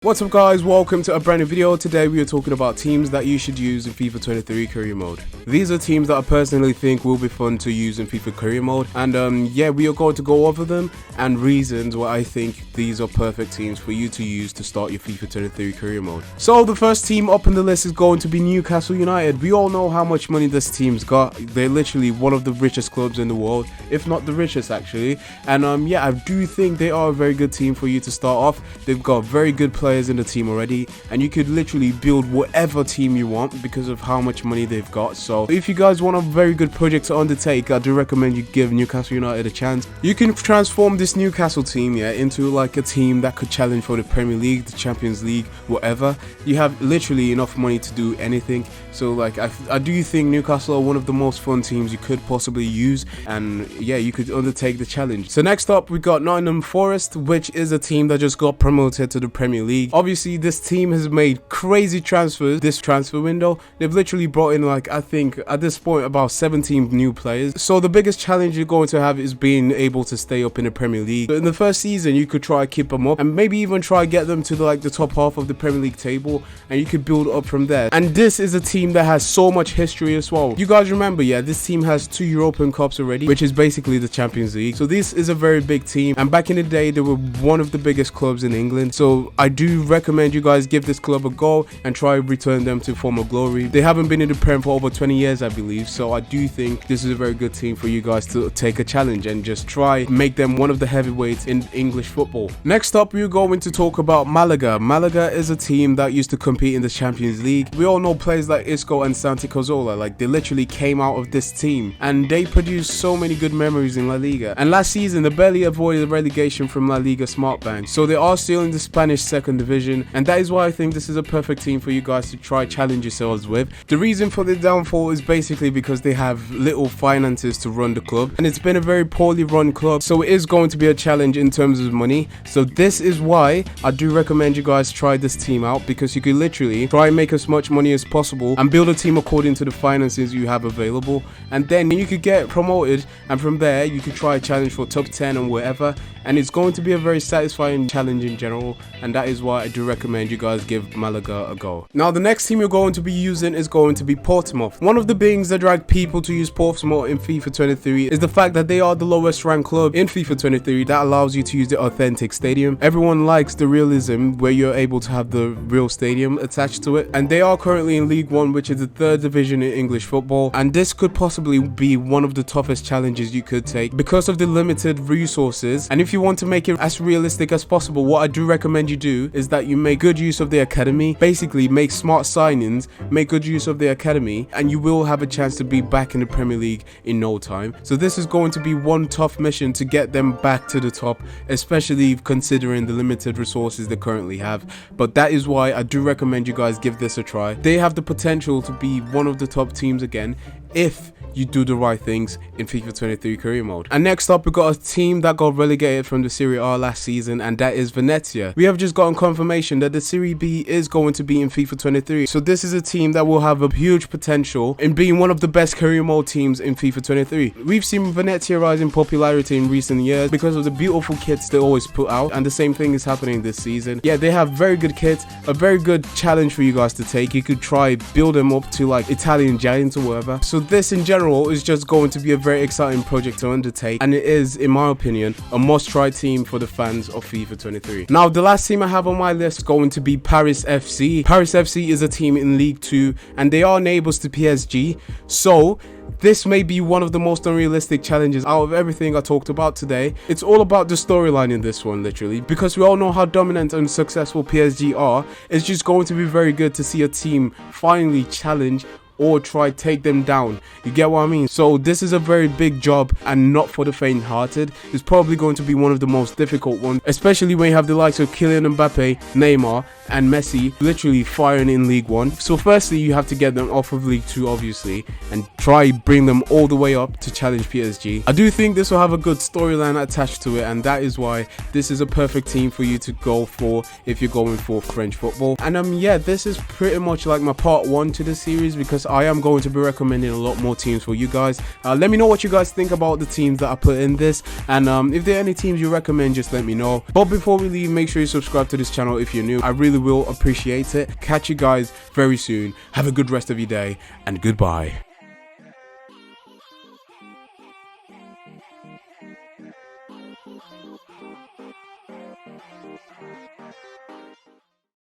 What's up guys, welcome to a brand new video. Today we are talking about teams that you should use in FIFA 23 career mode. These are teams that I personally think will be fun to use in FIFA career mode, and yeah, we are going to go over them and reasons why I think these are perfect teams for you to use to start your FIFA 23 career mode. So the first team up on the list is going to be Newcastle United. We all know how much money this team's got. They're literally one of the richest clubs in the world, if not the richest actually, and yeah, I do think they are a very good team for you to start off. They've got very good players in the team already, and you could literally build whatever team you want because of how much money they've got. So if you guys want a very good project to undertake, I do recommend you give Newcastle United a chance. You can transform this Newcastle team into like a team that could challenge for the Premier League, the Champions League, whatever. You have literally enough money to do anything. So like I do think Newcastle are one of the most fun teams you could possibly use, and yeah, you could undertake the challenge. So next up we got Nottingham Forest, which is a team that just got promoted to the Premier League. Obviously this team has made crazy transfers this transfer window. They've literally brought in, like, I think at this point about 17 new players. So the biggest challenge you're going to have is being able to stay up in the Premier League. So in the first season you could try keep them up and maybe even try get them to the top half of the Premier League table, and you could build up from there. And this is a team that has so much history as well. You guys remember, yeah, this team has 2 European Cups already, which is basically the Champions League. So this is a very big team, and back in the day they were one of the biggest clubs in England. So I do recommend you guys give this club a go and try return them to former glory. They haven't been in the Prem for over 20 years, I believe, so I do think this is a very good team for you guys to take a challenge and just try make them one of the heavyweights in English football. Next up we're going to talk about Malaga. Malaga is a team that used to compete in the Champions League. We all know players like Isco and Santi Cazorla, like they literally came out of this team and they produced so many good memories in La Liga, and last season they barely avoided relegation from La Liga Smart Bank, so they are still in the Spanish second division, and that is why I think this is a perfect team for you guys to try challenge yourselves with. The reason for the downfall is basically because they have little finances to run the club, and it's been a very poorly run club, so it is going to be a challenge in terms of money. So this is why I do recommend you guys try this team out, because you could literally try and make as much money as possible and build a team according to the finances you have available, and then you could get promoted, and from there you could try a challenge for top 10 and whatever, and it's going to be a very satisfying challenge in general, and that is why I do recommend you guys give Malaga a go. Now the next team you're going to be using is going to be Portsmouth. One of the things that drag people to use Portsmouth in FIFA 23 is the fact that they are the lowest ranked club in FIFA 23 that allows you to use the authentic stadium. Everyone likes the realism where you're able to have the real stadium attached to it, and they are currently in League 1, which is the 3rd division in English football, and this could possibly be one of the toughest challenges you could take because of the limited resources. And if you want to make it as realistic as possible, what I do recommend you do is that you make good use of the academy. Basically make smart signings, make good use of the academy, and you will have a chance to be back in the Premier League in no time. So this is going to be one tough mission to get them back to the top, especially considering the limited resources they currently have. But that is why I do recommend you guys give this a try. They have the potential to be one of the top teams again if you do the right things in FIFA 23 career mode. And next up we got a team that got relegated from the Serie A last season, and that is Venetia. We have just gotten confirmation that the Serie B is going to be in FIFA 23, so this is a team that will have a huge potential in being one of the best career mode teams in FIFA 23. We've seen Venetia rise in popularity in recent years because of the beautiful kits they always put out, and the same thing is happening this season. Yeah, they have very good kits, a very good challenge for you guys to take. You could try build them up to like Italian giants or whatever. So this in general is just going to be a very exciting project to undertake, and it is, in my opinion, a must-try team for the fans of FIFA 23. Now the last team I have on my list is going to be Paris FC. Paris FC is a team in League 2, and they are neighbours to PSG, so this may be one of the most unrealistic challenges out of everything I talked about today. It's all about the storyline in this one, literally, because we all know how dominant and successful PSG are. It's just going to be very good to see a team finally challenge or try take them down. You get what I mean? So this is a very big job and not for the faint-hearted. It's probably going to be one of the most difficult ones, especially when you have the likes of Kylian Mbappe, Neymar and Messi literally firing in League 1. So firstly you have to get them off of League 2 obviously and try bring them all the way up to challenge PSG. I do think this will have a good storyline attached to it, and that is why this is a perfect team for you to go for if you're going for French football. And yeah, this is pretty much like my part 1 to the series, because I am going to be recommending a lot more teams for you guys. Let me know what you guys think about the teams that I put in this, and if there are any teams you recommend, just let me know. But before we leave, make sure you subscribe to this channel if you're new. I really will appreciate it. Catch you guys very soon. Have a good rest of your day, and goodbye.